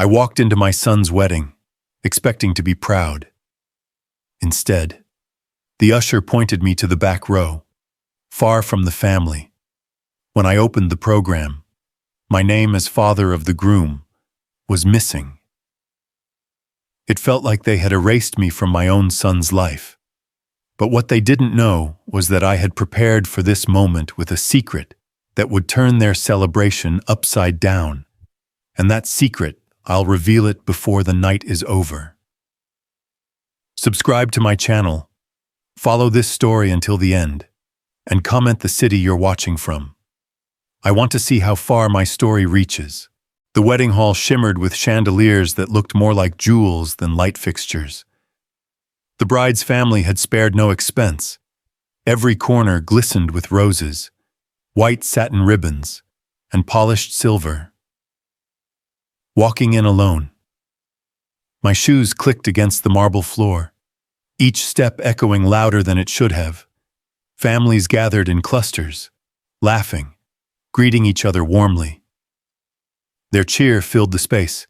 I walked into my son's wedding, expecting to be proud. Instead, the usher pointed me to the back row, far from the family. When I opened the program, my name as father of the groom was missing. It felt like they had erased me from my own son's life. But what they didn't know was that I had prepared for this moment with a secret that would turn their celebration upside down. And that secret, I'll reveal it before the night is over. Subscribe to my channel, follow this story until the end, and comment the city you're watching from. I want to see how far my story reaches. The wedding hall shimmered with chandeliers that looked more like jewels than light fixtures. The bride's family had spared no expense. Every corner glistened with roses, white satin ribbons, and polished silver. Walking in alone, my shoes clicked against the marble floor, each step echoing louder than it should have. Families gathered in clusters, laughing, greeting each other warmly. Their cheer filled the space,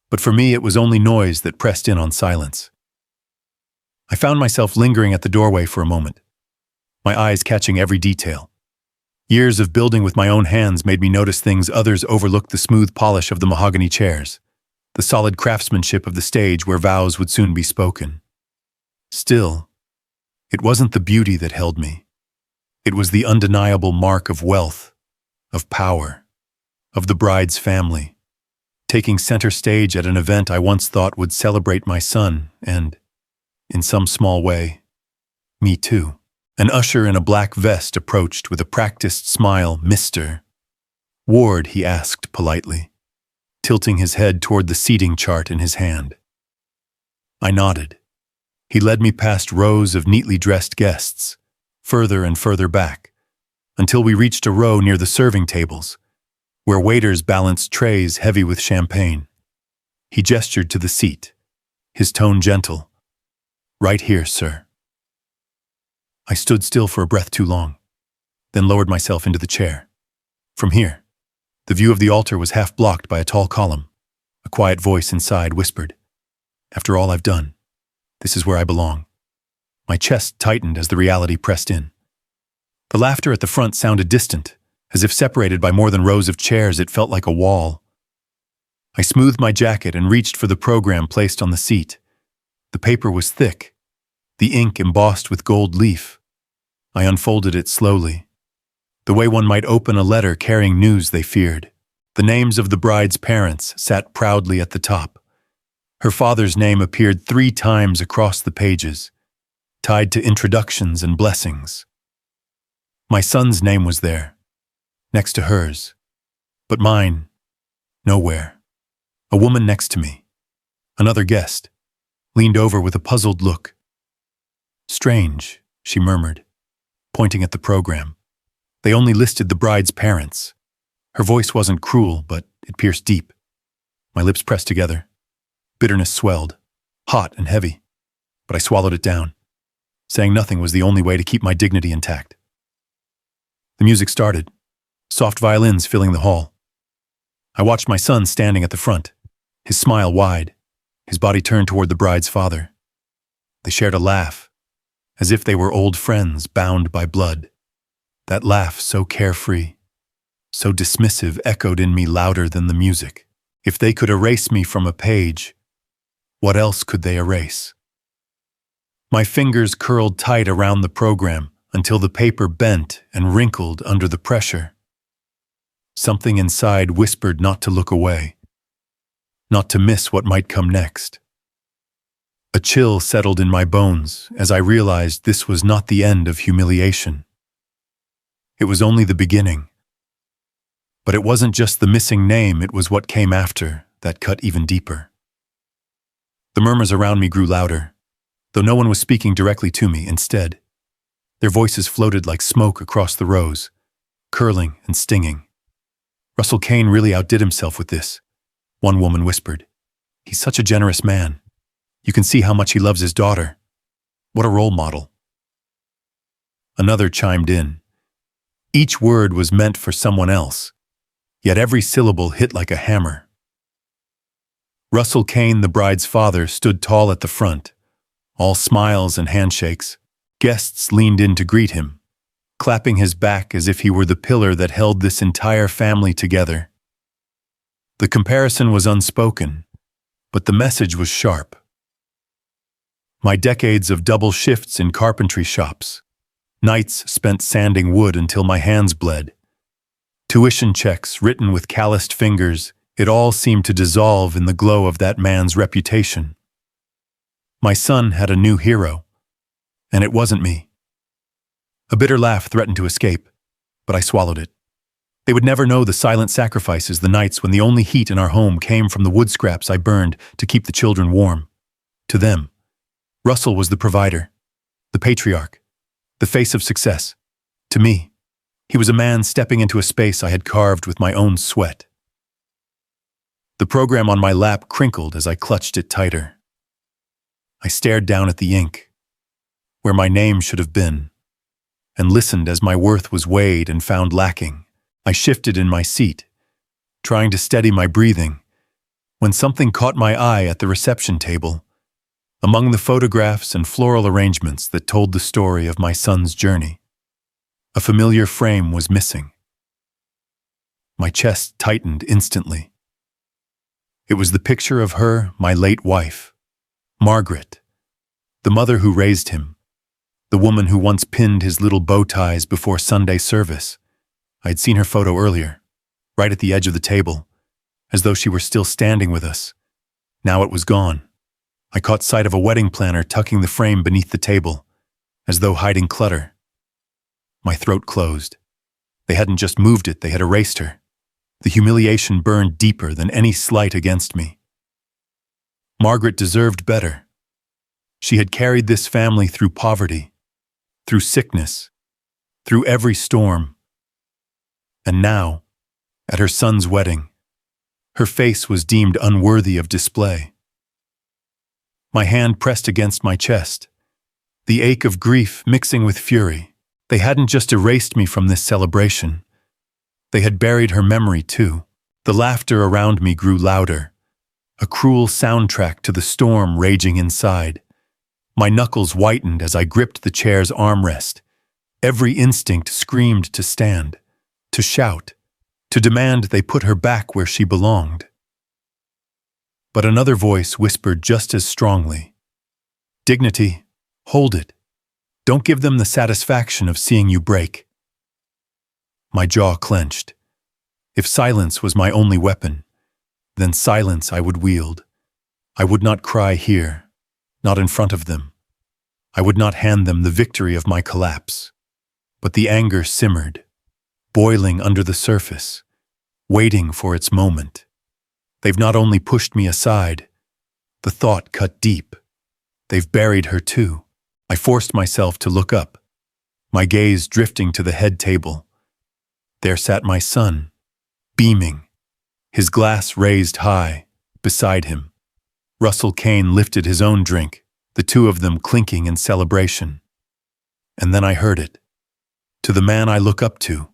but for me it was only noise that pressed in on silence. I found myself lingering at the doorway for a moment, my eyes catching every detail. Years of building with my own hands made me notice things others overlooked: the smooth polish of the mahogany chairs, the solid craftsmanship of the stage where vows would soon be spoken. Still, it wasn't the beauty that held me. It was the undeniable mark of wealth, of power, of the bride's family, taking center stage at an event I once thought would celebrate my son and, in some small way, me too. An usher in a black vest approached with a practiced smile. "Mr. Ward," he asked politely, tilting his head toward the seating chart in his hand. I nodded. He led me past rows of neatly dressed guests, further and further back, until we reached a row near the serving tables, where waiters balanced trays heavy with champagne. He gestured to the seat, his tone gentle. "Right here, sir." I stood still for a breath too long, then lowered myself into the chair. From here, the view of the altar was half blocked by a tall column. A quiet voice inside whispered, "After all I've done, this is where I belong." My chest tightened as the reality pressed in. The laughter at the front sounded distant, as if separated by more than rows of chairs. It felt like a wall. I smoothed my jacket and reached for the program placed on the seat. The paper was thick, the ink embossed with gold leaf. I unfolded it slowly, the way one might open a letter carrying news they feared. The names of the bride's parents sat proudly at the top. Her father's name appeared 3 times across the pages, tied to introductions and blessings. My son's name was there, next to hers, but mine, nowhere. A woman next to me, another guest, leaned over with a puzzled look. "Strange," she murmured, pointing at the program. "They only listed the bride's parents." Her voice wasn't cruel, but it pierced deep. My lips pressed together. Bitterness swelled, hot and heavy, but I swallowed it down. Saying nothing was the only way to keep my dignity intact. The music started, soft violins filling the hall. I watched my son standing at the front, his smile wide, his body turned toward the bride's father. They shared a laugh, as if they were old friends bound by blood. That laugh, so carefree, so dismissive, echoed in me louder than the music. If they could erase me from a page, what else could they erase? My fingers curled tight around the program until the paper bent and wrinkled under the pressure. Something inside whispered not to look away, not to miss what might come next. A chill settled in my bones as I realized this was not the end of humiliation. It was only the beginning. But it wasn't just the missing name, it was what came after that cut even deeper. The murmurs around me grew louder, though no one was speaking directly to me. Instead, their voices floated like smoke across the rows, curling and stinging. "Russell Kane really outdid himself with this," one woman whispered. "He's such a generous man. You can see how much he loves his daughter. What a role model." Another chimed in. Each word was meant for someone else, yet every syllable hit like a hammer. Russell Kane, the bride's father, stood tall at the front, all smiles and handshakes. Guests leaned in to greet him, clapping his back as if he were the pillar that held this entire family together. The comparison was unspoken, but the message was sharp. My decades of double shifts in carpentry shops, nights spent sanding wood until my hands bled, tuition checks written with calloused fingers, it all seemed to dissolve in the glow of that man's reputation. My son had a new hero, and it wasn't me. A bitter laugh threatened to escape, but I swallowed it. They would never know the silent sacrifices, the nights when the only heat in our home came from the wood scraps I burned to keep the children warm. To them, Russell was the provider, the patriarch, the face of success. To me, he was a man stepping into a space I had carved with my own sweat. The program on my lap crinkled as I clutched it tighter. I stared down at the ink, where my name should have been, and listened as my worth was weighed and found lacking. I shifted in my seat, trying to steady my breathing, when something caught my eye at the reception table, among the photographs and floral arrangements that told the story of my son's journey. A familiar frame was missing. My chest tightened instantly. It was the picture of her, my late wife, Margaret, the mother who raised him, the woman who once pinned his little bow ties before Sunday service. I had seen her photo earlier, right at the edge of the table, as though she were still standing with us. Now it was gone. I caught sight of a wedding planner tucking the frame beneath the table, as though hiding clutter. My throat closed. They hadn't just moved it, they had erased her. The humiliation burned deeper than any slight against me. Margaret deserved better. She had carried this family through poverty, through sickness, through every storm. And now, at her son's wedding, her face was deemed unworthy of display. My hand pressed against my chest, the ache of grief mixing with fury. They hadn't just erased me from this celebration. They had buried her memory too. The laughter around me grew louder, a cruel soundtrack to the storm raging inside. My knuckles whitened as I gripped the chair's armrest. Every instinct screamed to stand, to shout, to demand they put her back where she belonged. But another voice whispered just as strongly, "Dignity, hold it. Don't give them the satisfaction of seeing you break." My jaw clenched. If silence was my only weapon, then silence I would wield. I would not cry here, not in front of them. I would not hand them the victory of my collapse. But the anger simmered, boiling under the surface, waiting for its moment. They've not only pushed me aside, the thought cut deep. They've buried her too. I forced myself to look up, my gaze drifting to the head table. There sat my son, beaming, his glass raised high, beside him. Russell Kane lifted his own drink, the two of them clinking in celebration. And then I heard it. "To the man I look up to,"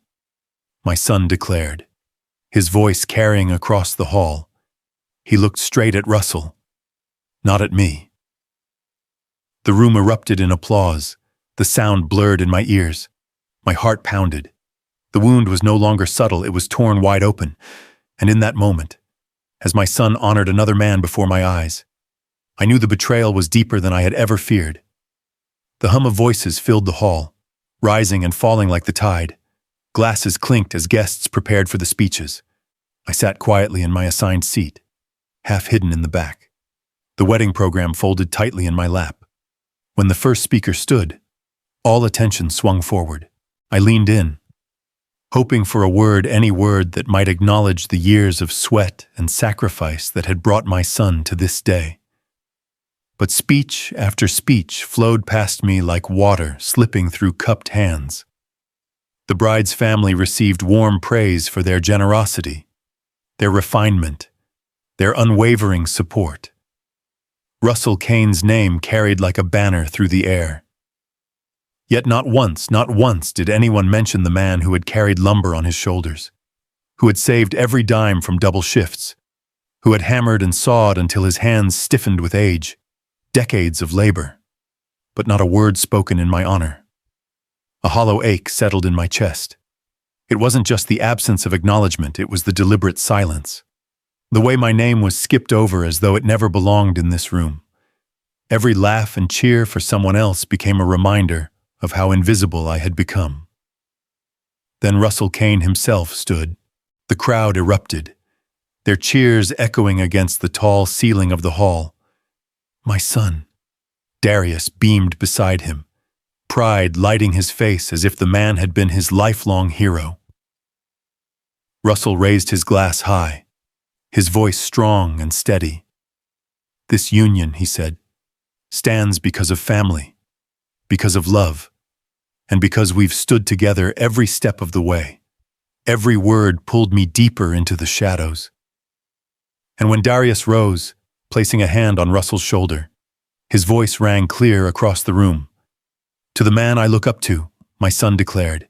my son declared, his voice carrying across the hall. He looked straight at Russell, not at me. The room erupted in applause, the sound blurred in my ears. My heart pounded. The wound was no longer subtle, it was torn wide open. And in that moment, as my son honored another man before my eyes, I knew the betrayal was deeper than I had ever feared. The hum of voices filled the hall, rising and falling like the tide. Glasses clinked as guests prepared for the speeches. I sat quietly in my assigned seat, half hidden in the back. The wedding program folded tightly in my lap. When the first speaker stood, all attention swung forward. I leaned in, hoping for a word, any word that might acknowledge the years of sweat and sacrifice that had brought my son to this day. But speech after speech flowed past me like water slipping through cupped hands. The bride's family received warm praise for their generosity, their refinement, their unwavering support. Russell Kane's name carried like a banner through the air. Yet not once did anyone mention the man who had carried lumber on his shoulders, who had saved every dime from double shifts, who had hammered and sawed until his hands stiffened with age, decades of labor, but not a word spoken in my honor. A hollow ache settled in my chest. It wasn't just the absence of acknowledgement, it was the deliberate silence. The way my name was skipped over as though it never belonged in this room. Every laugh and cheer for someone else became a reminder of how invisible I had become. Then Russell Kane himself stood. The crowd erupted, their cheers echoing against the tall ceiling of the hall. My son. Darius beamed beside him, pride lighting his face as if the man had been his lifelong hero. Russell raised his glass high, his voice strong and steady. This union, he said, stands because of family, because of love, and because we've stood together every step of the way. Every word pulled me deeper into the shadows. And when Darius rose, placing a hand on Russell's shoulder, his voice rang clear across the room. To the man I look up to, my son declared,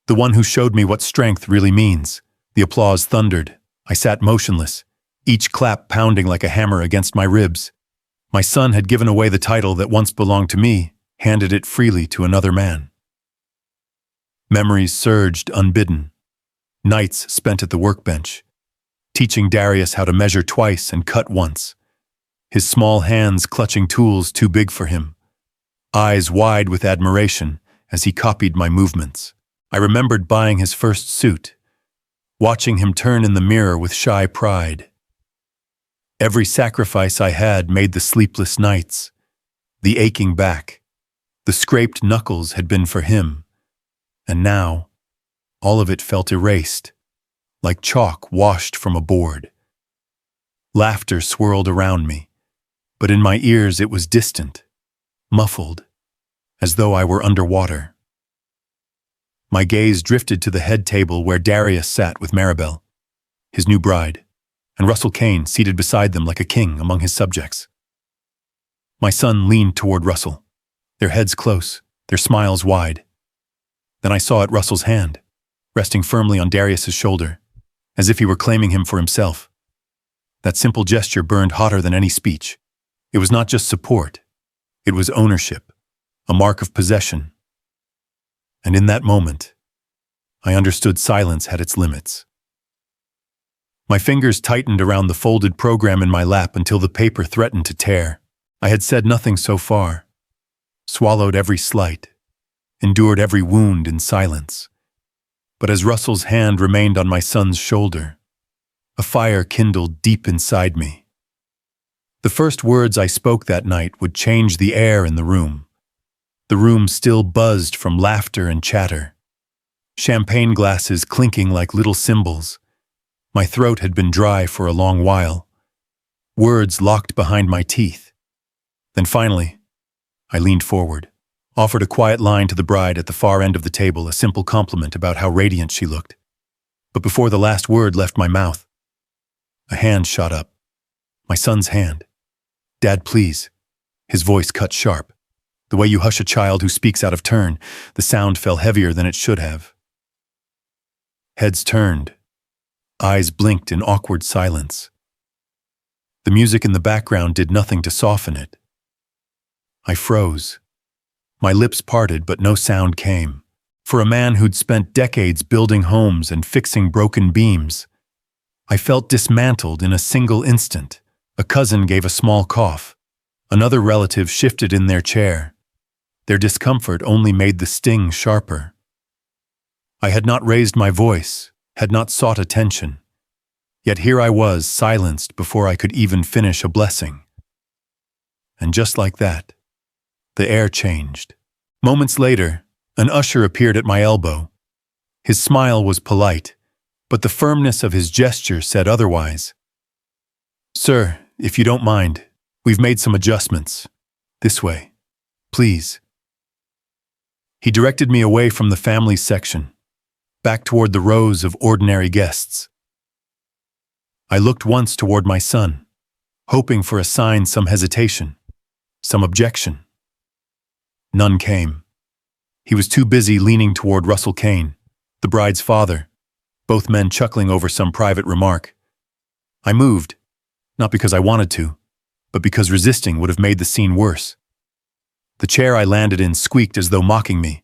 the one who showed me what strength really means. The applause thundered. I sat motionless, each clap pounding like a hammer against my ribs. My son had given away the title that once belonged to me, handed it freely to another man. Memories surged unbidden. Nights spent at the workbench, teaching Darius how to measure twice and cut once. His small hands clutching tools too big for him, eyes wide with admiration as he copied my movements. I remembered buying his first suit, watching him turn in the mirror with shy pride. Every sacrifice I had made the sleepless nights, the aching back, the scraped knuckles had been for him, and now all of it felt erased, like chalk washed from a board. Laughter swirled around me, but in my ears it was distant, muffled, as though I were underwater. My gaze drifted to the head table where Darius sat with Maribel, his new bride, and Russell Kane seated beside them like a king among his subjects. My son leaned toward Russell, their heads close, their smiles wide. Then I saw at Russell's hand, resting firmly on Darius's shoulder, as if he were claiming him for himself. That simple gesture burned hotter than any speech. It was not just support, it was ownership, a mark of possession. And in that moment, I understood silence had its limits. My fingers tightened around the folded program in my lap until the paper threatened to tear. I had said nothing so far, swallowed every slight, endured every wound in silence. But as Russell's hand remained on my son's shoulder, a fire kindled deep inside me. The first words I spoke that night would change the air in the room. The room still buzzed from laughter and chatter, champagne glasses clinking like little cymbals. My throat had been dry for a long while, words locked behind my teeth. Then finally, I leaned forward, offered a quiet line to the bride at the far end of the table, a simple compliment about how radiant she looked. But before the last word left my mouth, a hand shot up. My son's hand. "Dad, please." His voice cut sharp. The way you hush a child who speaks out of turn, the sound fell heavier than it should have. Heads turned. Eyes blinked in awkward silence. The music in the background did nothing to soften it. I froze. My lips parted, but no sound came. For a man who'd spent decades building homes and fixing broken beams, I felt dismantled in a single instant. A cousin gave a small cough. Another relative shifted in their chair. Their discomfort only made the sting sharper. I had not raised my voice, had not sought attention. Yet here I was, silenced before I could even finish a blessing. And just like that, the air changed. Moments later, an usher appeared at my elbow. His smile was polite, but the firmness of his gesture said otherwise. "Sir, if you don't mind, we've made some adjustments. This way, please." He directed me away from the family section, back toward the rows of ordinary guests. I looked once toward my son, hoping for a sign, some hesitation, some objection. None came. He was too busy leaning toward Russell Kane, the bride's father, both men chuckling over some private remark. I moved, not because I wanted to, but because resisting would have made the scene worse. The chair I landed in squeaked as though mocking me.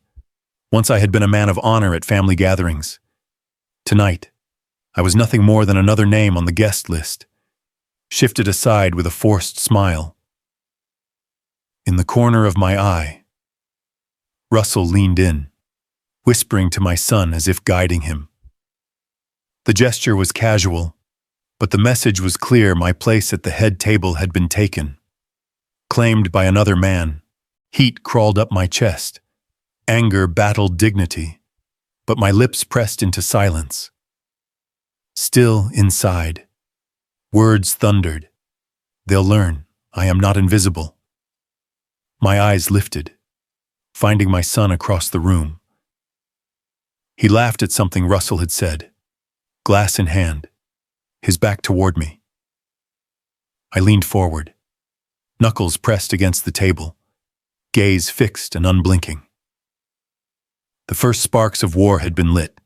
Once I had been a man of honor at family gatherings. Tonight, I was nothing more than another name on the guest list, shifted aside with a forced smile. In the corner of my eye, Russell leaned in, whispering to my son as if guiding him. The gesture was casual, but the message was clear. My place at the head table had been taken, claimed by another man. Heat crawled up my chest. Anger battled dignity, but my lips pressed into silence. Still inside, words thundered. They'll learn. I am not invisible. My eyes lifted, finding my son across the room. He laughed at something Russell had said, glass in hand, his back toward me. I leaned forward, knuckles pressed against the table, gaze fixed and unblinking. The first sparks of war had been lit.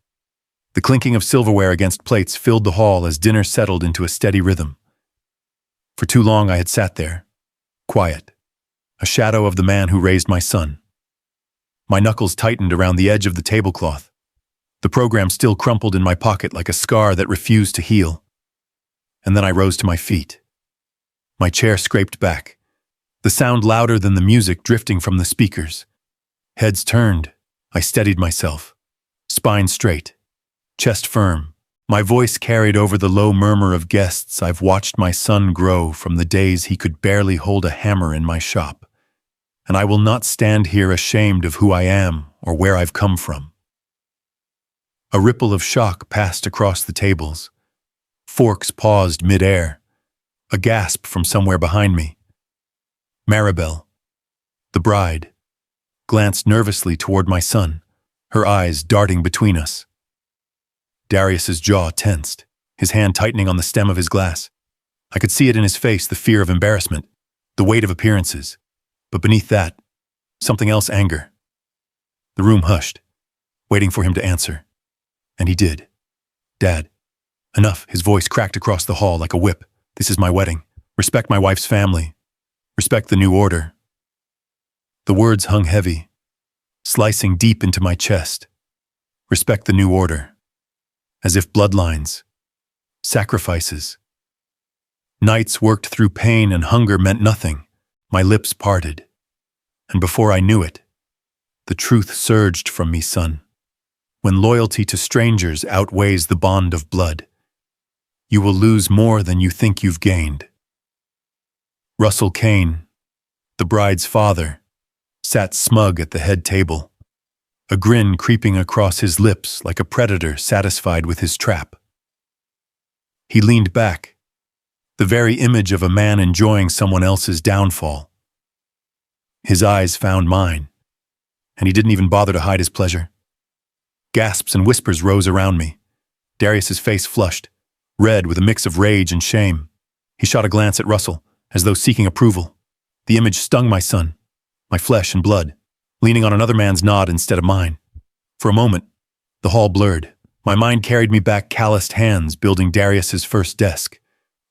The clinking of silverware against plates filled the hall as dinner settled into a steady rhythm. For too long I had sat there, quiet, a shadow of the man who raised my son. My knuckles tightened around the edge of the tablecloth. The program still crumpled in my pocket like a scar that refused to heal. And then I rose to my feet. My chair scraped back, the sound louder than the music drifting from the speakers. Heads turned. I steadied myself, spine straight, chest firm. My voice carried over the low murmur of guests. I've watched my son grow from the days he could barely hold a hammer in my shop, and I will not stand here ashamed of who I am or where I've come from. A ripple of shock passed across the tables. Forks paused mid-air. A gasp from somewhere behind me. Maribel, the bride, glanced nervously toward my son, her eyes darting between us. Darius's jaw tensed, his hand tightening on the stem of his glass. I could see it in his face, the fear of embarrassment, the weight of appearances. But beneath that, something else, anger. The room hushed, waiting for him to answer. And he did. Dad. Enough, his voice cracked across the hall like a whip. This is my wedding. Respect my wife's family. Respect the new order. The words hung heavy, slicing deep into my chest. Respect the new order. As if bloodlines, sacrifices. Nights worked through pain and hunger meant nothing. My lips parted. And before I knew it, the truth surged from me, son. When loyalty to strangers outweighs the bond of blood, you will lose more than you think you've gained. Russell Kane, the bride's father, sat smug at the head table, a grin creeping across his lips like a predator satisfied with his trap. He leaned back, the very image of a man enjoying someone else's downfall. His eyes found mine, and he didn't even bother to hide his pleasure. Gasps and whispers rose around me. Darius's face flushed, red with a mix of rage and shame. He shot a glance at Russell, as though seeking approval. The image stung my son, my flesh and blood, leaning on another man's nod instead of mine. For a moment, the hall blurred. My mind carried me back, calloused hands building Darius's first desk,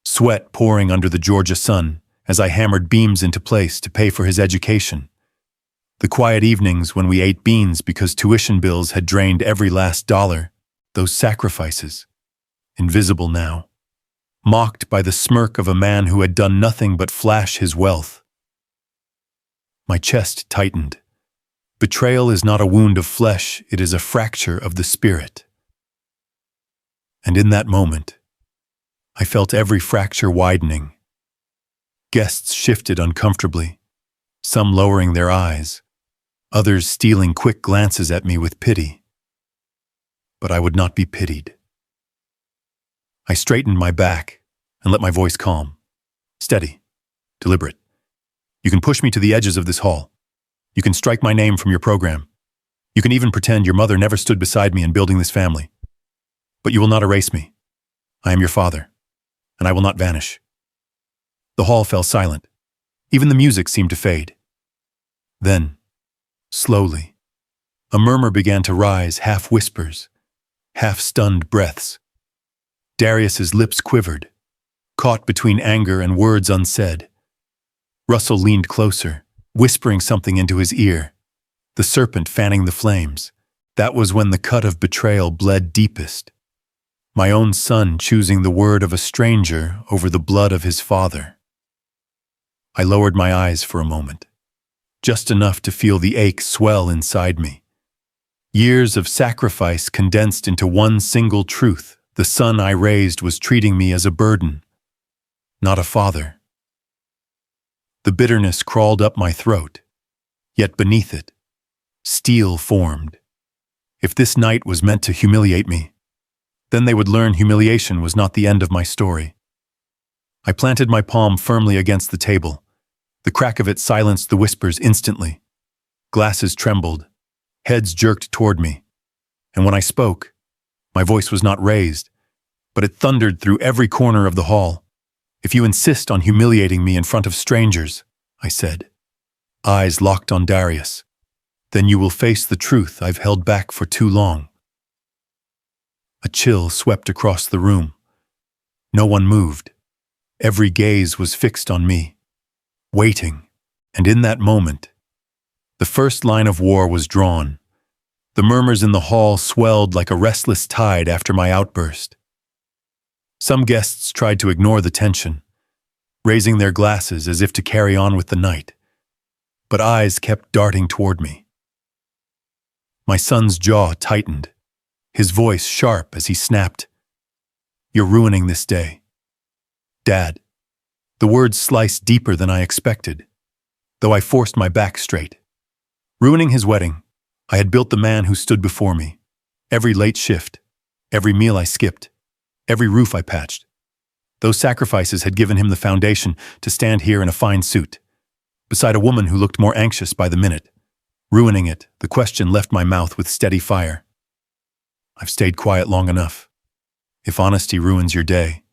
sweat pouring under the Georgia sun as I hammered beams into place to pay for his education. The quiet evenings when we ate beans because tuition bills had drained every last dollar, those sacrifices, invisible now, mocked by the smirk of a man who had done nothing but flash his wealth. My chest tightened. Betrayal is not a wound of flesh, it is a fracture of the spirit. And in that moment, I felt every fracture widening. Guests shifted uncomfortably, some lowering their eyes, others stealing quick glances at me with pity. But I would not be pitied. I straightened my back and let my voice calm, steady, deliberate. You can push me to the edges of this hall. You can strike my name from your program. You can even pretend your mother never stood beside me in building this family. But you will not erase me. I am your father, and I will not vanish. The hall fell silent. Even the music seemed to fade. Then, slowly, a murmur began to rise, half whispers, half stunned breaths. Darius's lips quivered, caught between anger and words unsaid. Russell leaned closer, whispering something into his ear, the serpent fanning the flames. That was when the cut of betrayal bled deepest. My own son choosing the word of a stranger over the blood of his father. I lowered my eyes for a moment, just enough to feel the ache swell inside me. Years of sacrifice condensed into one single truth. The son I raised was treating me as a burden, not a father. The bitterness crawled up my throat, yet beneath it, steel formed. If this night was meant to humiliate me, then they would learn humiliation was not the end of my story. I planted my palm firmly against the table. The crack of it silenced the whispers instantly. Glasses trembled, heads jerked toward me, and when I spoke, my voice was not raised, but it thundered through every corner of the hall. If you insist on humiliating me in front of strangers, I said, eyes locked on Darius, then you will face the truth I've held back for too long. A chill swept across the room. No one moved. Every gaze was fixed on me, waiting, and in that moment, the first line of war was drawn. The murmurs in the hall swelled like a restless tide after my outburst. Some guests tried to ignore the tension, raising their glasses as if to carry on with the night, but eyes kept darting toward me. My son's jaw tightened, his voice sharp as he snapped, "You're ruining this day." Dad. The words sliced deeper than I expected, though I forced my back straight. Ruining his wedding, I had built the man who stood before me. Every late shift, every meal I skipped, every roof I patched. Those sacrifices had given him the foundation to stand here in a fine suit, beside a woman who looked more anxious by the minute. Ruining it, the question left my mouth with steady fire. I've stayed quiet long enough. If honesty ruins your day,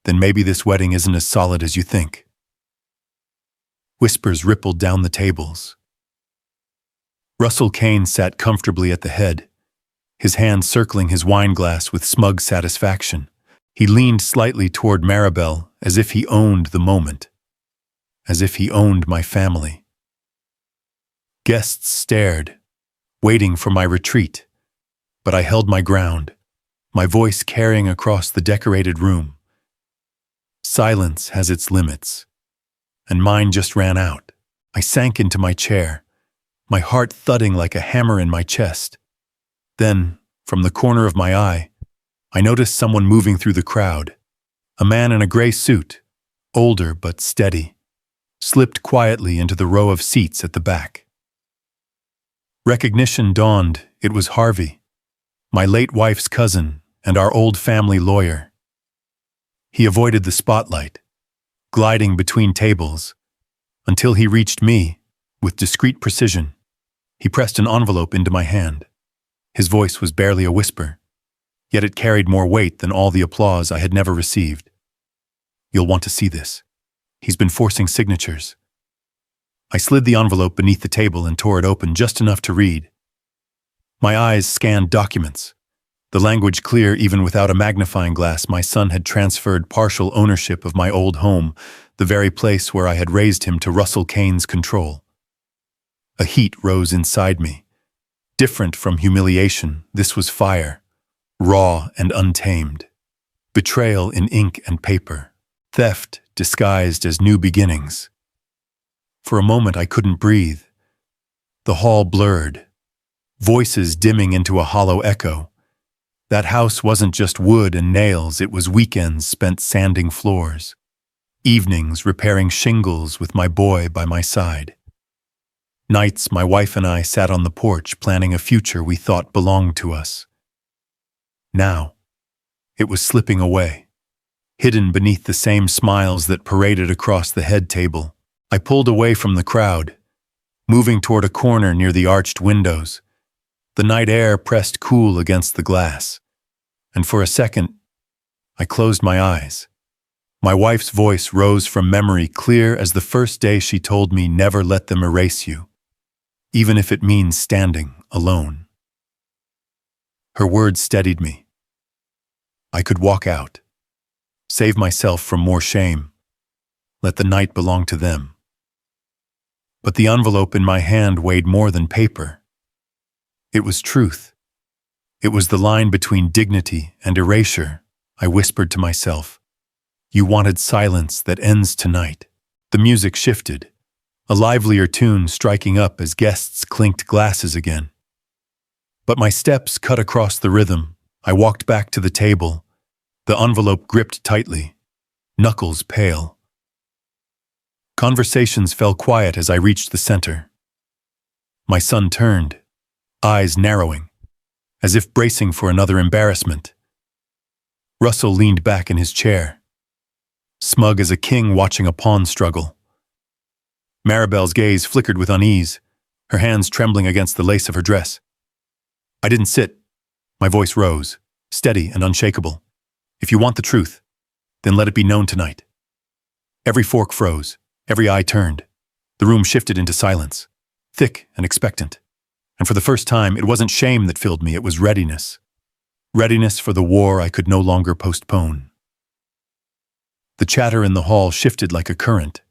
then maybe this wedding isn't as solid as you think. Whispers rippled down the tables. Russell Kane sat comfortably at the head, his hand circling his wineglass with smug satisfaction. He leaned slightly toward Maribel as if he owned the moment, as if he owned my family. Guests stared, waiting for my retreat, but I held my ground, my voice carrying across the decorated room. Silence has its limits, and mine just ran out. I sank into my chair, my heart thudding like a hammer in my chest. Then, from the corner of my eye, I noticed someone moving through the crowd. A man in a gray suit, older but steady, slipped quietly into the row of seats at the back. Recognition dawned. It was Harvey, my late wife's cousin and our old family lawyer. He avoided the spotlight, gliding between tables, until he reached me. With discreet precision, he pressed an envelope into my hand. His voice was barely a whisper, yet it carried more weight than all the applause I had never received. "You'll want to see this. He's been forcing signatures." I slid the envelope beneath the table and tore it open just enough to read. My eyes scanned documents. The language clear even without a magnifying glass. My son had transferred partial ownership of my old home, the very place where I had raised him, to Russell Kane's control. A heat rose inside me. Different from humiliation, this was fire, raw and untamed. Betrayal in ink and paper. Theft disguised as new beginnings. For a moment I couldn't breathe. The hall blurred, voices dimming into a hollow echo. That house wasn't just wood and nails, it was weekends spent sanding floors. Evenings repairing shingles with my boy by my side. Nights my wife and I sat on the porch planning a future we thought belonged to us. Now, it was slipping away, hidden beneath the same smiles that paraded across the head table. I pulled away from the crowd, moving toward a corner near the arched windows. The night air pressed cool against the glass, and for a second, I closed my eyes. My wife's voice rose from memory, clear as the first day she told me, "Never let them erase you, even if it means standing alone." Her words steadied me. I could walk out, Save myself from more shame. Let the night belong to them. But the envelope in my hand weighed more than paper. It was truth. It was the line between dignity and erasure. I whispered to myself. You wanted silence that ends tonight. The music shifted, a livelier tune striking up as guests clinked glasses again. But my steps cut across the rhythm. I walked back to the table, the envelope gripped tightly, knuckles pale. Conversations fell quiet as I reached the center. My son turned, eyes narrowing, as if bracing for another embarrassment. Russell leaned back in his chair, smug as a king watching a pawn struggle. Maribel's gaze flickered with unease, her hands trembling against the lace of her dress. I didn't sit. My voice rose, steady and unshakable. If you want the truth, then let it be known tonight. Every fork froze, every eye turned. The room shifted into silence, thick and expectant. And for the first time, it wasn't shame that filled me, it was readiness. Readiness for the war I could no longer postpone. The chatter in the hall shifted like a current,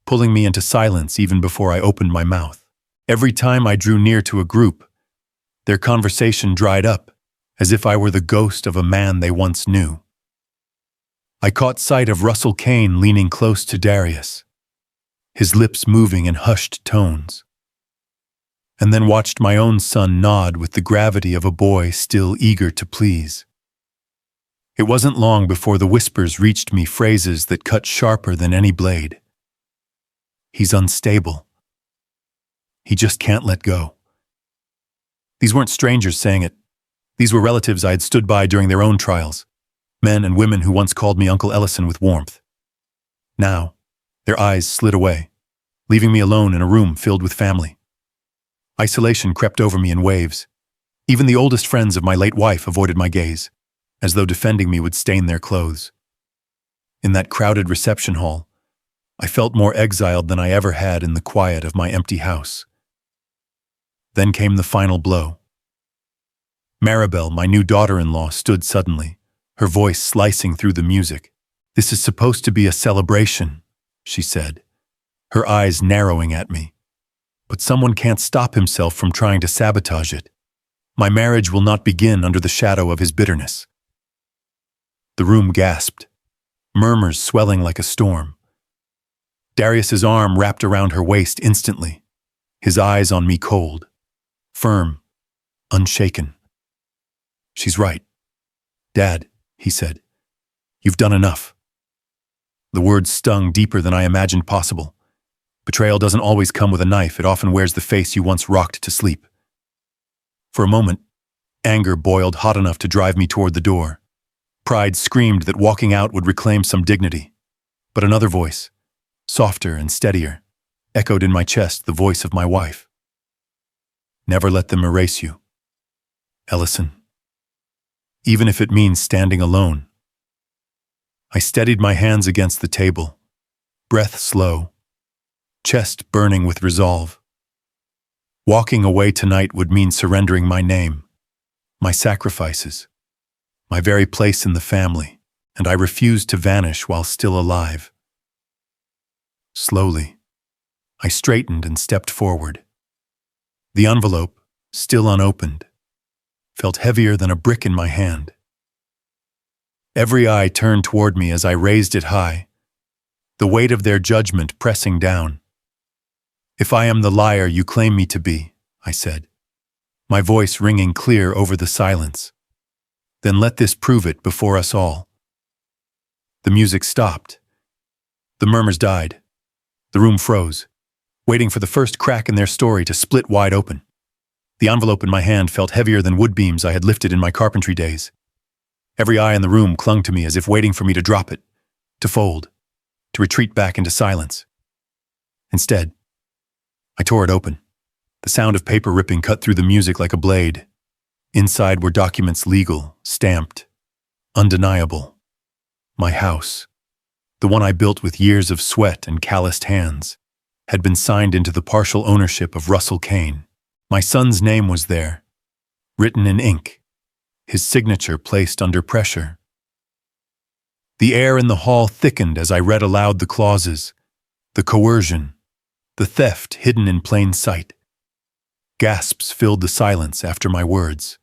pulling me into silence even before I opened my mouth. Every time I drew near to a group, their conversation dried up, as if I were the ghost of a man they once knew. I caught sight of Russell Kane leaning close to Darius, his lips moving in hushed tones, and then watched my own son nod with the gravity of a boy still eager to please. It wasn't long before the whispers reached me, phrases that cut sharper than any blade. He's unstable. He just can't let go. These weren't strangers saying it. These were relatives I had stood by during their own trials, men and women who once called me Uncle Ellison with warmth. Now, their eyes slid away, leaving me alone in a room filled with family. Isolation crept over me in waves. Even the oldest friends of my late wife avoided my gaze, as though defending me would stain their clothes. In that crowded reception hall, I felt more exiled than I ever had in the quiet of my empty house. Then came the final blow. Maribel, my new daughter-in-law, stood suddenly, her voice slicing through the music. "This is supposed to be a celebration," she said, her eyes narrowing at me. "But someone can't stop himself from trying to sabotage it. My marriage will not begin under the shadow of his bitterness." The room gasped, murmurs swelling like a storm. Darius's arm wrapped around her waist instantly, his eyes on me cold, firm, unshaken. "She's right. Dad," he said, "you've done enough." The words stung deeper than I imagined possible. Betrayal doesn't always come with a knife, it often wears the face you once rocked to sleep. For a moment, anger boiled hot enough to drive me toward the door. Pride screamed that walking out would reclaim some dignity. But another voice, softer and steadier, echoed in my chest, the voice of my wife. "Never let them erase you, Ellison. Even if it means standing alone." I steadied my hands against the table, breath slow, chest burning with resolve. Walking away tonight would mean surrendering my name, my sacrifices, my very place in the family, and I refused to vanish while still alive. Slowly, I straightened and stepped forward. The envelope, still unopened, felt heavier than a brick in my hand. Every eye turned toward me as I raised it high, the weight of their judgment pressing down. "If I am the liar you claim me to be," I said, my voice ringing clear over the silence, "then let this prove it before us all." The music stopped. The murmurs died. The room froze, waiting for the first crack in their story to split wide open. The envelope in my hand felt heavier than wood beams I had lifted in my carpentry days. Every eye in the room clung to me as if waiting for me to drop it, to fold, to retreat back into silence. Instead, I tore it open. The sound of paper ripping cut through the music like a blade. Inside were documents legal, stamped, undeniable. My house, the one I built with years of sweat and calloused hands, had been signed into the partial ownership of Russell Kane. My son's name was there, written in ink, his signature placed under pressure. The air in the hall thickened as I read aloud the clauses, the coercion, the theft hidden in plain sight. Gasps filled the silence after my words.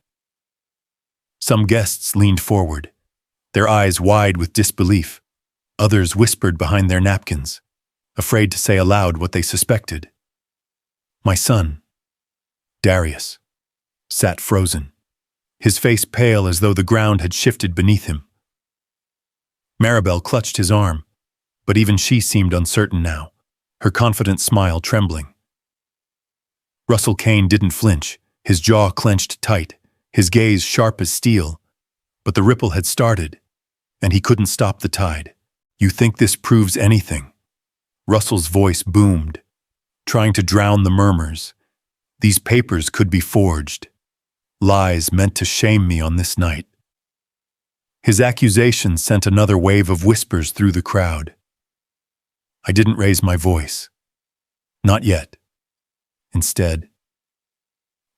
Some guests leaned forward, their eyes wide with disbelief. Others whispered behind their napkins, afraid to say aloud what they suspected. My son, Darius, sat frozen, his face pale as though the ground had shifted beneath him. Maribel clutched his arm, but even she seemed uncertain now, her confident smile trembling. Russell Kane didn't flinch, his jaw clenched tight, his gaze sharp as steel, but the ripple had started, and he couldn't stop the tide. You think this proves anything? Russell's voice boomed, trying to drown the murmurs. These papers could be forged, lies meant to shame me on this night. His accusation sent another wave of whispers through the crowd. I didn't raise my voice. Not yet. Instead,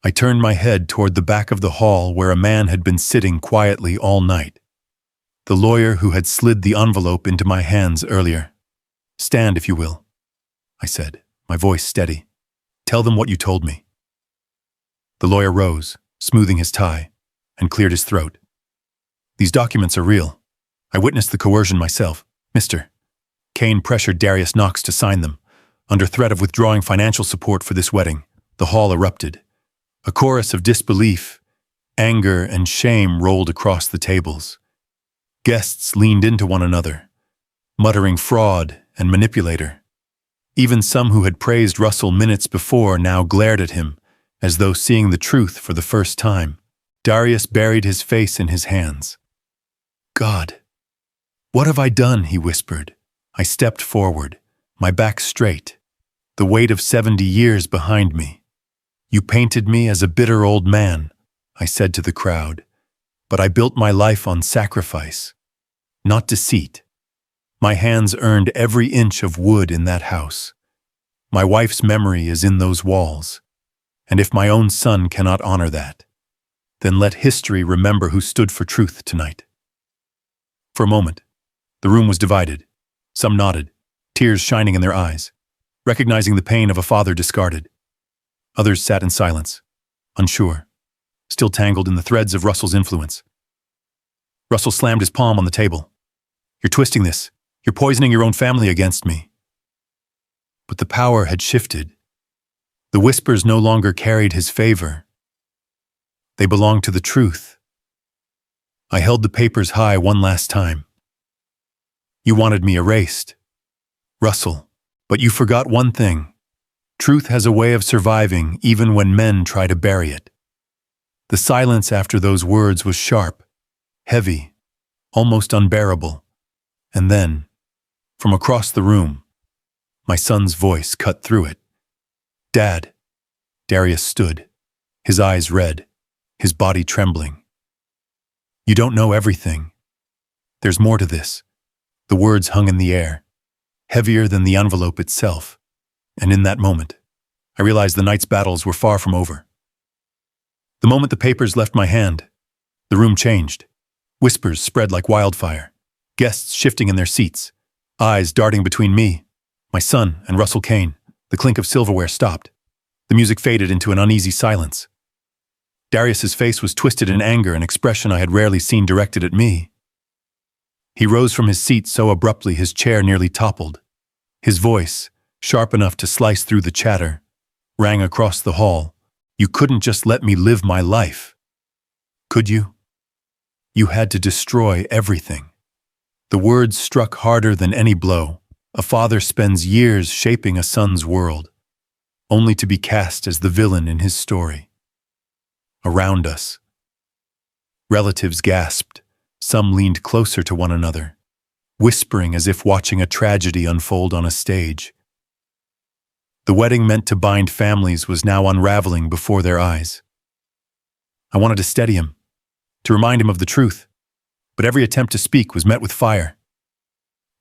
I turned my head toward the back of the hall where a man had been sitting quietly all night. The lawyer who had slid the envelope into my hands earlier. Stand, if you will, I said, my voice steady. Tell them what you told me. The lawyer rose, smoothing his tie, and cleared his throat. These documents are real. I witnessed the coercion myself. Mr. Kane pressured Darius Knox to sign them. Under threat of withdrawing financial support for this wedding, the hall erupted. A chorus of disbelief, anger, and shame rolled across the tables. Guests leaned into one another, muttering fraud and manipulator. Even some who had praised Russell minutes before now glared at him, as though seeing the truth for the first time. Darius buried his face in his hands. God, what have I done? He whispered. I stepped forward, my back straight, the weight of 70 years behind me. You painted me as a bitter old man, I said to the crowd, but I built my life on sacrifice, not deceit. My hands earned every inch of wood in that house. My wife's memory is in those walls, and if my own son cannot honor that, then let history remember who stood for truth tonight. For a moment, the room was divided. Some nodded, tears shining in their eyes, recognizing the pain of a father discarded. Others sat in silence, unsure, still tangled in the threads of Russell's influence. Russell slammed his palm on the table. You're twisting this. You're poisoning your own family against me. But the power had shifted. The whispers no longer carried his favor. They belonged to the truth. I held the papers high one last time. You wanted me erased, Russell, but you forgot one thing. Truth has a way of surviving even when men try to bury it. The silence after those words was sharp, heavy, almost unbearable. And then, from across the room, my son's voice cut through it. Dad. Darius stood, his eyes red, his body trembling. You don't know everything. There's more to this. The words hung in the air, heavier than the envelope itself. And in that moment, I realized the night's battles were far from over. The moment the papers left my hand, the room changed. Whispers spread like wildfire, guests shifting in their seats, eyes darting between me, my son, and Russell Kane. The clink of silverware stopped. The music faded into an uneasy silence. Darius's face was twisted in anger, an expression I had rarely seen directed at me. He rose from his seat so abruptly his chair nearly toppled. His voice, sharp enough to slice through the chatter, rang across the hall. You couldn't just let me live my life. Could you? You had to destroy everything. The words struck harder than any blow. A father spends years shaping a son's world, only to be cast as the villain in his story. Around us, relatives gasped. Some leaned closer to one another, whispering as if watching a tragedy unfold on a stage. The wedding meant to bind families was now unraveling before their eyes. I wanted to steady him, to remind him of the truth, but every attempt to speak was met with fire.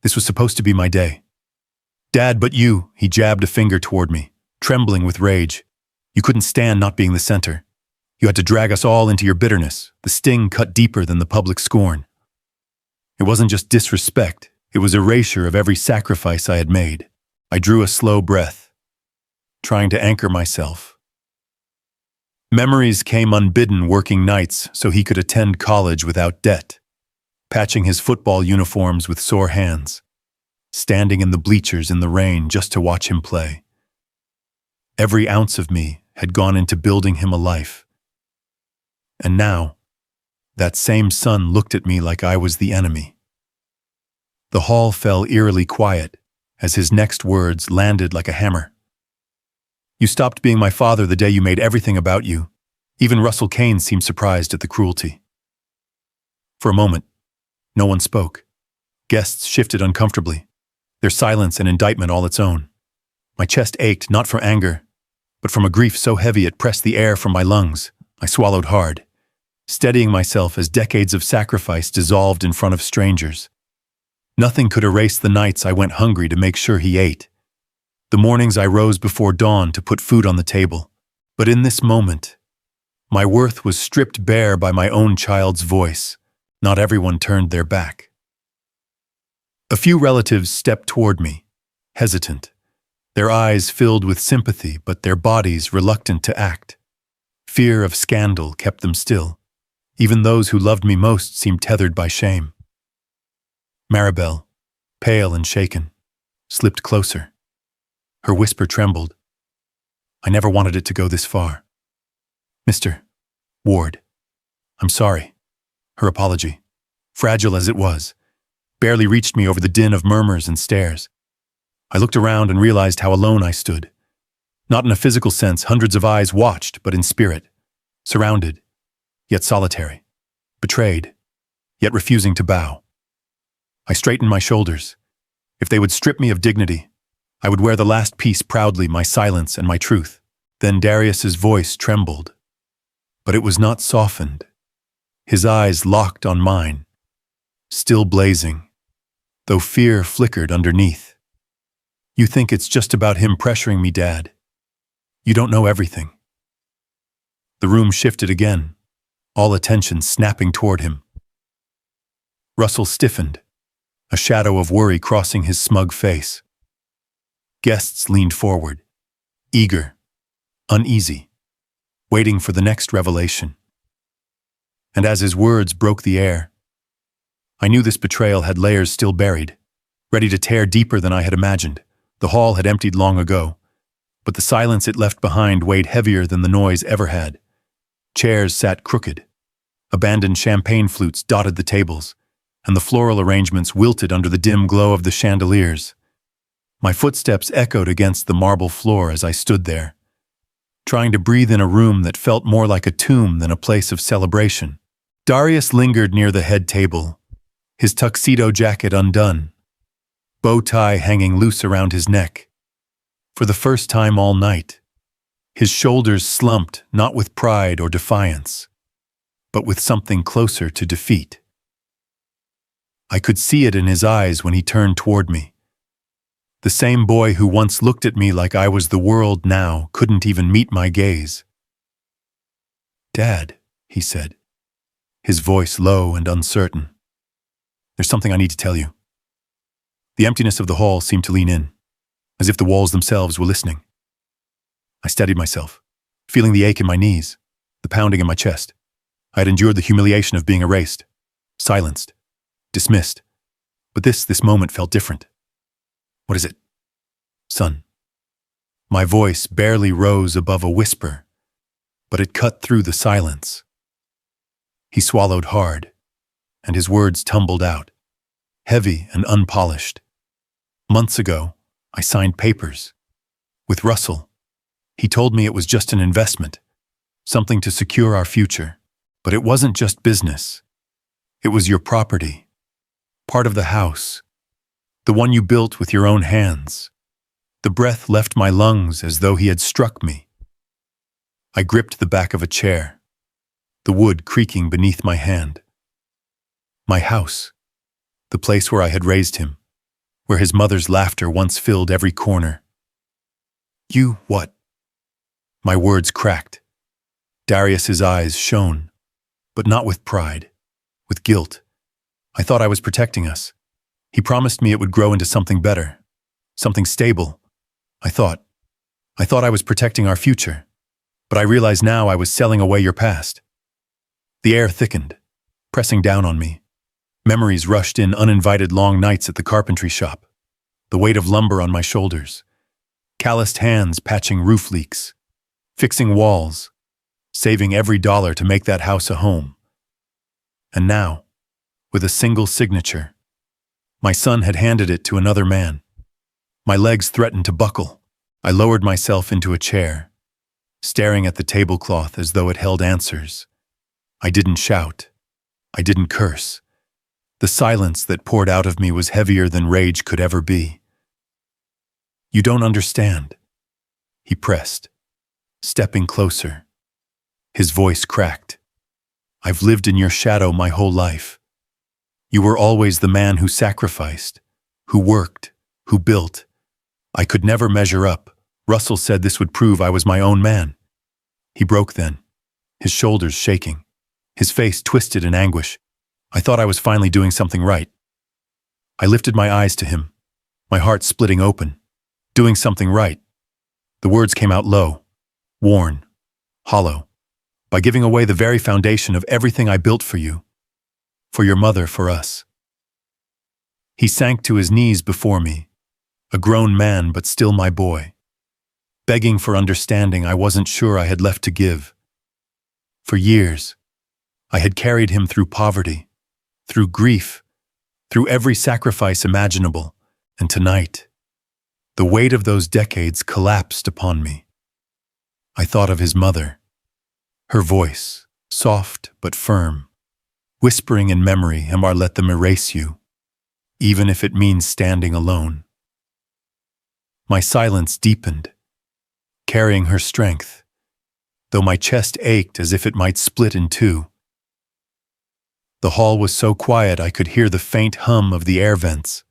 This was supposed to be my day. Dad, but you, he jabbed a finger toward me, trembling with rage. You couldn't stand not being the center. You had to drag us all into your bitterness. The sting cut deeper than the public scorn. It wasn't just disrespect, it was erasure of every sacrifice I had made. I drew a slow breath, trying to anchor myself. Memories came unbidden, working nights so he could attend college without debt, patching his football uniforms with sore hands, standing in the bleachers in the rain just to watch him play. Every ounce of me had gone into building him a life. And now, that same son looked at me like I was the enemy. The hall fell eerily quiet as his next words landed like a hammer. You stopped being my father the day you made everything about you. Even Russell Kane seemed surprised at the cruelty. For a moment, no one spoke. Guests shifted uncomfortably, their silence an indictment all its own. My chest ached not from anger, but from a grief so heavy it pressed the air from my lungs. I swallowed hard, steadying myself as decades of sacrifice dissolved in front of strangers. Nothing could erase the nights I went hungry to make sure he ate, the mornings I rose before dawn to put food on the table. But in this moment, my worth was stripped bare by my own child's voice. Not everyone turned their back. A few relatives stepped toward me, hesitant, their eyes filled with sympathy but their bodies reluctant to act. Fear of scandal kept them still. Even those who loved me most seemed tethered by shame. Maribel, pale and shaken, slipped closer. Her whisper trembled. I never wanted it to go this far. Mr. Ward, I'm sorry. Her apology, fragile as it was, barely reached me over the din of murmurs and stares. I looked around and realized how alone I stood. Not in a physical sense, hundreds of eyes watched, but in spirit. Surrounded, yet solitary. Betrayed, yet refusing to bow. I straightened my shoulders. If they would strip me of dignity, I would wear the last piece proudly, my silence and my truth. Then Darius's voice trembled. But it was not softened. His eyes locked on mine, still blazing, though fear flickered underneath. You think it's just about him pressuring me, Dad. You don't know everything. The room shifted again, all attention snapping toward him. Russell stiffened, a shadow of worry crossing his smug face. Guests leaned forward, eager, uneasy, waiting for the next revelation. And as his words broke the air, I knew this betrayal had layers still buried, ready to tear deeper than I had imagined. The hall had emptied long ago, but the silence it left behind weighed heavier than the noise ever had. Chairs sat crooked, abandoned champagne flutes dotted the tables, and the floral arrangements wilted under the dim glow of the chandeliers. My footsteps echoed against the marble floor as I stood there, trying to breathe in a room that felt more like a tomb than a place of celebration. Darius lingered near the head table, his tuxedo jacket undone, bow tie hanging loose around his neck. For the first time all night, his shoulders slumped not with pride or defiance, but with something closer to defeat. I could see it in his eyes when he turned toward me. The same boy who once looked at me like I was the world now couldn't even meet my gaze. "Dad," he said, his voice low and uncertain. "There's something I need to tell you." The emptiness of the hall seemed to lean in, as if the walls themselves were listening. I steadied myself, feeling the ache in my knees, the pounding in my chest. I had endured the humiliation of being erased, silenced, dismissed. But this moment felt different. "What is it, son?" My voice barely rose above a whisper, but it cut through the silence. He swallowed hard, and his words tumbled out, heavy and unpolished. "Months ago, I signed papers. With Russell. He told me it was just an investment, something to secure our future. But it wasn't just business. It was your property, part of the house, the one you built with your own hands." The breath left my lungs as though he had struck me. I gripped the back of a chair, the wood creaking beneath my hand. My house, the place where I had raised him, where his mother's laughter once filled every corner. "You what?" My words cracked. Darius's eyes shone, but not with pride, with guilt. I thought I was protecting us. He promised me it would grow into something better, something stable. I thought I was protecting our future, but I realize now I was selling away your past. The air thickened, pressing down on me. Memories rushed in uninvited long nights at the carpentry shop, the weight of lumber on my shoulders, calloused hands patching roof leaks, fixing walls, saving every dollar to make that house a home. And now, with a single signature, my son had handed it to another man. My legs threatened to buckle. I lowered myself into a chair, staring at the tablecloth as though it held answers. I didn't shout. I didn't curse. The silence that poured out of me was heavier than rage could ever be. You don't understand, he pressed, stepping closer. His voice cracked. I've lived in your shadow my whole life. You were always the man who sacrificed, who worked, who built. I could never measure up. Russell said this would prove I was my own man. He broke then, his shoulders shaking, his face twisted in anguish. I thought I was finally doing something right. I lifted my eyes to him, my heart splitting open. Doing something right. The words came out low, worn, hollow, by giving away the very foundation of everything I built for you, for your mother, for us. He sank to his knees before me, a grown man but still my boy, begging for understanding I wasn't sure I had left to give. For years, I had carried him through poverty, through grief, through every sacrifice imaginable, and tonight, the weight of those decades collapsed upon me. I thought of his mother, her voice, soft but firm, whispering in memory, Amar, let them erase you, even if it means standing alone. My silence deepened, carrying her strength, though my chest ached as if it might split in two. The hall was so quiet I could hear the faint hum of the air vents.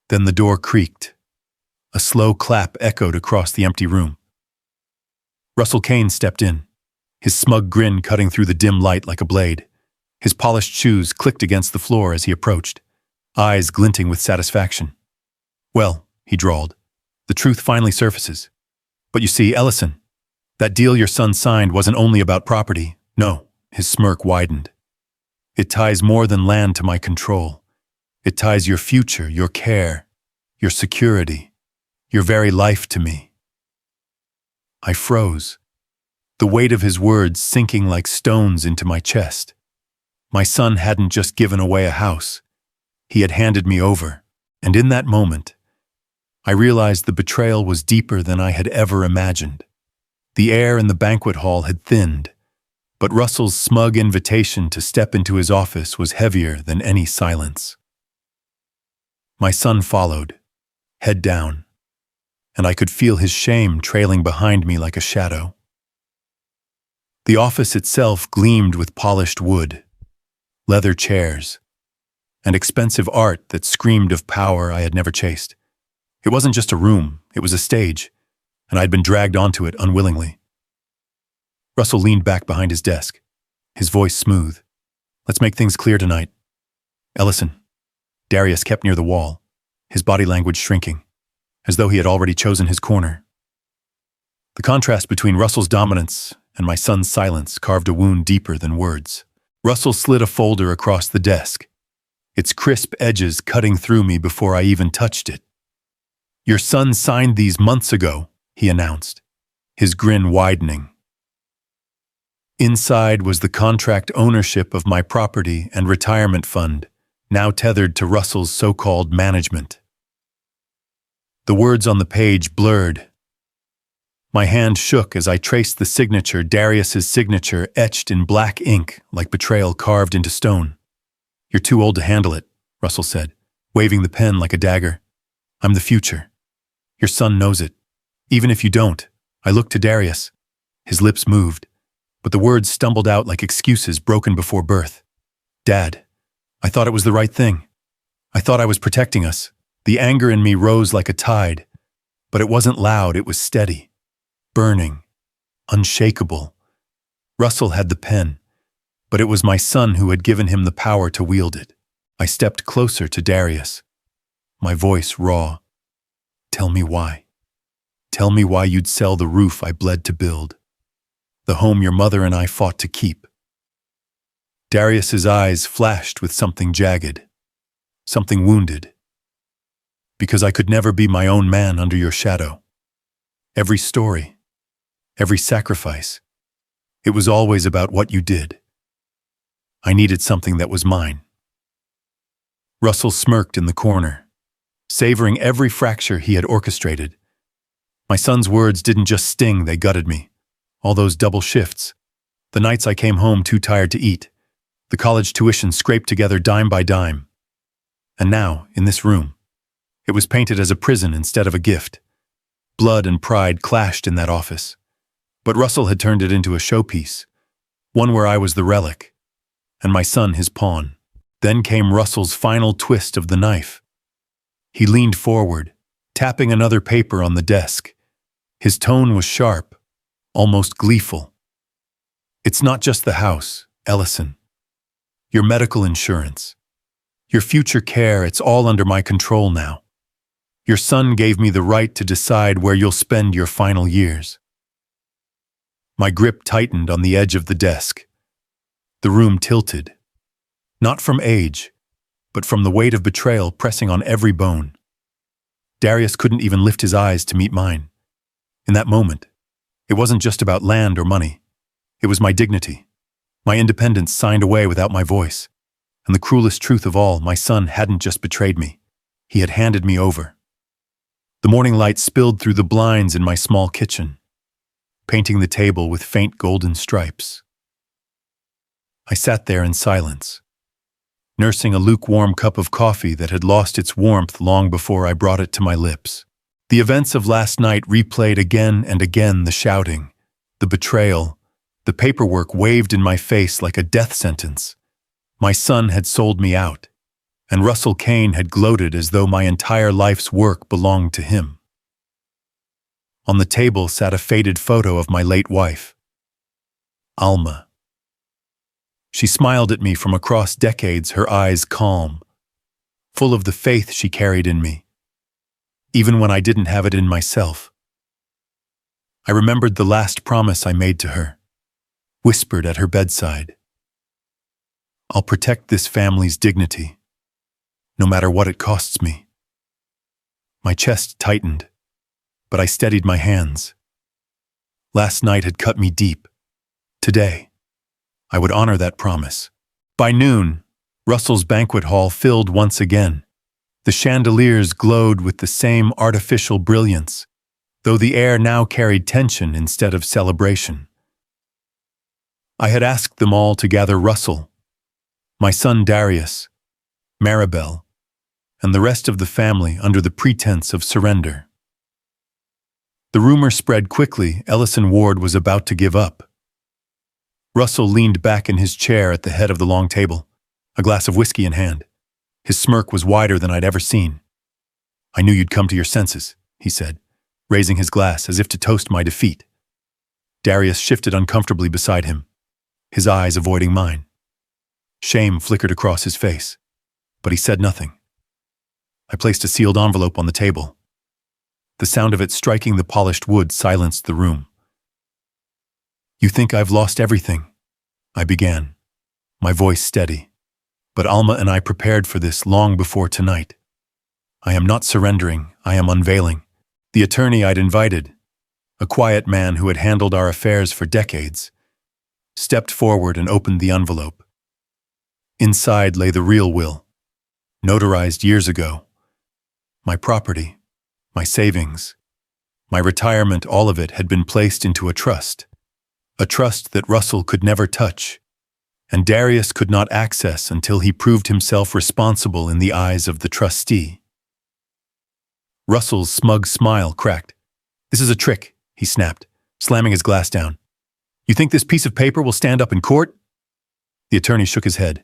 Then the door creaked. A slow clap echoed across the empty room. Russell Kane stepped in, his smug grin cutting through the dim light like a blade. His polished shoes clicked against the floor as he approached, eyes glinting with satisfaction. Well, he drawled, the truth finally surfaces. But you see, Ellison, that deal your son signed wasn't only about property. No, his smirk widened. It ties more than land to my control. It ties your future, your care, your security, your very life to me. I froze, the weight of his words sinking like stones into my chest. My son hadn't just given away a house. He had handed me over, and in that moment, I realized the betrayal was deeper than I had ever imagined. The air in the banquet hall had thinned, but Russell's smug invitation to step into his office was heavier than any silence. My son followed, head down, and I could feel his shame trailing behind me like a shadow. The office itself gleamed with polished wood, leather chairs, and expensive art that screamed of power I had never chased. It wasn't just a room, it was a stage, and I'd been dragged onto it unwillingly. Russell leaned back behind his desk, his voice smooth. Let's make things clear tonight. Ellison. Darius kept near the wall, his body language shrinking, as though he had already chosen his corner. The contrast between Russell's dominance and my son's silence carved a wound deeper than words. Russell slid a folder across the desk, its crisp edges cutting through me before I even touched it. Your son signed these months ago, he announced, his grin widening. Inside was the contract ownership of my property and retirement fund, now tethered to Russell's so-called management. The words on the page blurred. My hand shook as I traced the signature, Darius's signature, etched in black ink like betrayal carved into stone. You're too old to handle it, Russell said, waving the pen like a dagger. I'm the future. Your son knows it. Even if you don't, I looked to Darius. His lips moved, but the words stumbled out like excuses broken before birth. Dad, I thought it was the right thing. I thought I was protecting us. The anger in me rose like a tide, but it wasn't loud, it was steady, burning, unshakable. Russell had the pen, But it was my son who had given him the power to wield it. I stepped closer to Darius, my voice raw. Tell me why. Tell me why you'd sell the roof I bled to build, the home your mother and I fought to keep. Darius's eyes flashed with something jagged, something wounded. Because I could never be my own man under your shadow. Every story, every sacrifice, it was always about what you did. I needed something that was mine. Russell smirked in the corner, savoring every fracture he had orchestrated. My son's words didn't just sting, they gutted me. All those double shifts, the nights I came home too tired to eat, the college tuition scraped together dime by dime. And now, in this room, it was painted as a prison instead of a gift. Blood and pride clashed in that office. But Russell had turned it into a showpiece, one where I was the relic, and my son his pawn. Then came Russell's final twist of the knife. He leaned forward, tapping another paper on the desk. His tone was sharp, almost gleeful. It's not just the house, Ellison. Your medical insurance. Your future care, it's all under my control now. Your son gave me the right to decide where you'll spend your final years. My grip tightened on the edge of the desk. The room tilted. Not from age, but from the weight of betrayal pressing on every bone. Darius couldn't even lift his eyes to meet mine. In that moment, it wasn't just about land or money. It was my dignity. My independence signed away without my voice. And the cruelest truth of all, my son hadn't just betrayed me. He had handed me over. The morning light spilled through the blinds in my small kitchen, painting the table with faint golden stripes. I sat there in silence, nursing a lukewarm cup of coffee that had lost its warmth long before I brought it to my lips. The events of last night replayed again and again, the shouting, the betrayal, the paperwork waved in my face like a death sentence. My son had sold me out, and Russell Kane had gloated as though my entire life's work belonged to him. On the table sat a faded photo of my late wife, Alma. She smiled at me from across decades, her eyes calm, full of the faith she carried in me, even when I didn't have it in myself. I remembered the last promise I made to her, whispered at her bedside. I'll protect this family's dignity, no matter what it costs me. My chest tightened, but I steadied my hands. Last night had cut me deep. Today, I would honor that promise. By noon, Russell's banquet hall filled once again. The chandeliers glowed with the same artificial brilliance, though the air now carried tension instead of celebration. I had asked them all to gather: Russell, my son Darius, Maribel, and the rest of the family under the pretense of surrender. The rumor spread quickly Ellison Ward was about to give up. Russell leaned back in his chair at the head of the long table, a glass of whiskey in hand. His smirk was wider than I'd ever seen. I knew you'd come to your senses, he said, raising his glass as if to toast my defeat. Darius shifted uncomfortably beside him, his eyes avoiding mine. Shame flickered across his face, but he said nothing. I placed a sealed envelope on the table. The sound of it striking the polished wood silenced the room. You think I've lost everything? I began, my voice steady. But Alma and I prepared for this long before tonight. I am not surrendering, I am unveiling. The attorney I'd invited, a quiet man who had handled our affairs for decades, stepped forward and opened the envelope. Inside lay the real will, notarized years ago. My property, my savings, my retirement, all of it had been placed into a trust that Russell could never touch, and Darius could not access until he proved himself responsible in the eyes of the trustee. Russell's smug smile cracked. This is a trick, he snapped, slamming his glass down. You think this piece of paper will stand up in court? The attorney shook his head.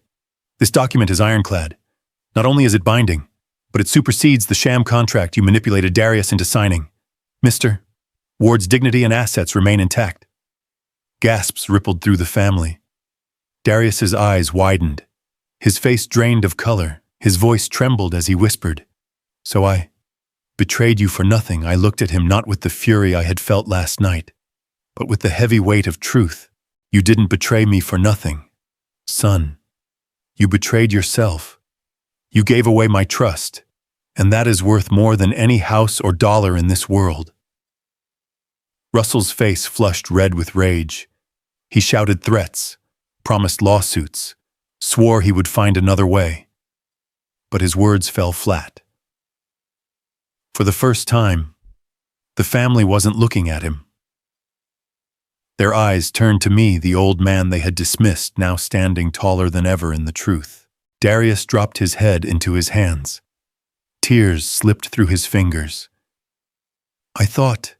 This document is ironclad. Not only is it binding, but it supersedes the sham contract you manipulated Darius into signing. Mr. Ward's dignity and assets remain intact. Gasps rippled through the family. Darius's eyes widened. His face drained of color. His voice trembled as he whispered, "So I betrayed you for nothing." I looked at him not with the fury I had felt last night, but with the heavy weight of truth. "You didn't betray me for nothing, son. You betrayed yourself. You gave away my trust, and that is worth more than any house or dollar in this world." Russell's face flushed red with rage. He shouted threats, promised lawsuits, swore he would find another way. But his words fell flat. For the first time, the family wasn't looking at him. Their eyes turned to me, the old man they had dismissed, now standing taller than ever in the truth. Darius dropped his head into his hands. Tears slipped through his fingers. I thought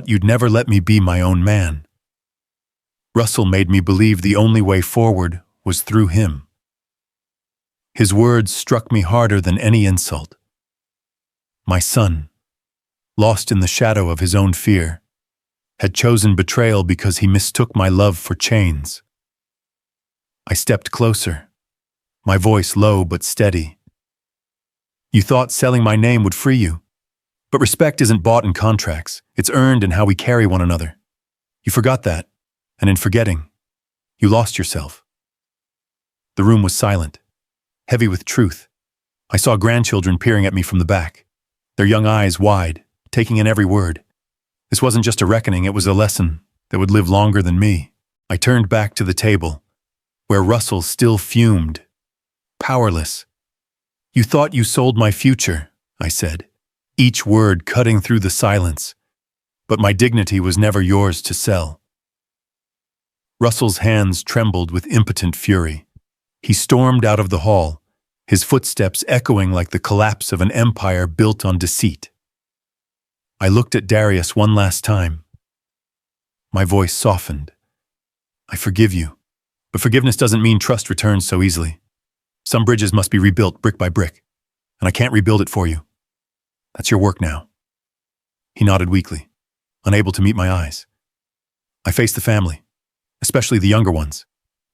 you'd never let me be my own man. Russell made me believe the only way forward was through him." His words struck me harder than any insult. My son, lost in the shadow of his own fear, had chosen betrayal because he mistook my love for chains. I stepped closer, my voice low but steady. "You thought selling my name would free you, but respect isn't bought in contracts. It's earned in how we carry one another. You forgot that, and in forgetting, you lost yourself." The room was silent, heavy with truth. I saw grandchildren peering at me from the back, their young eyes wide, taking in every word. This wasn't just a reckoning, it was a lesson that would live longer than me. I turned back to the table, where Russell still fumed, powerless. "You thought you sold my future," I said, each word cutting through the silence. "But my dignity was never yours to sell." Russell's hands trembled with impotent fury. He stormed out of the hall, his footsteps echoing like the collapse of an empire built on deceit. I looked at Darius one last time. My voice softened. "I forgive you, but forgiveness doesn't mean trust returns so easily. Some bridges must be rebuilt brick by brick, and I can't rebuild it for you. That's your work now." He nodded weakly, unable to meet my eyes. I faced the family, especially the younger ones.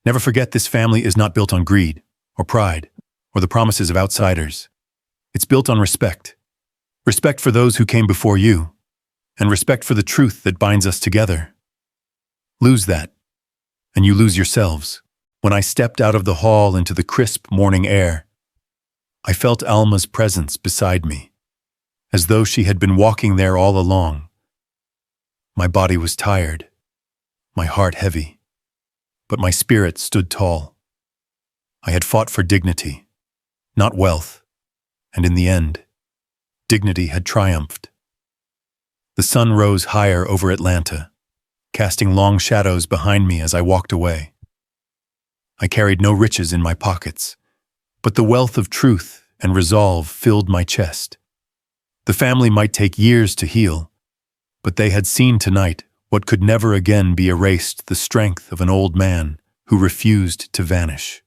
Never forget, this family is not built on greed, or pride, or the promises of outsiders. It's built on respect. Respect for those who came before you, and respect for the truth that binds us together. Lose that, and you lose yourselves. When I stepped out of the hall into the crisp morning air, I felt Alma's presence beside me, as though she had been walking there all along. My body was tired, my heart heavy, but my spirit stood tall. I had fought for dignity, not wealth, and in the end, dignity had triumphed. The sun rose higher over Atlanta, casting long shadows behind me as I walked away. I carried no riches in my pockets, but the wealth of truth and resolve filled my chest. The family might take years to heal, but they had seen tonight what could never again be erased: the strength of an old man who refused to vanish.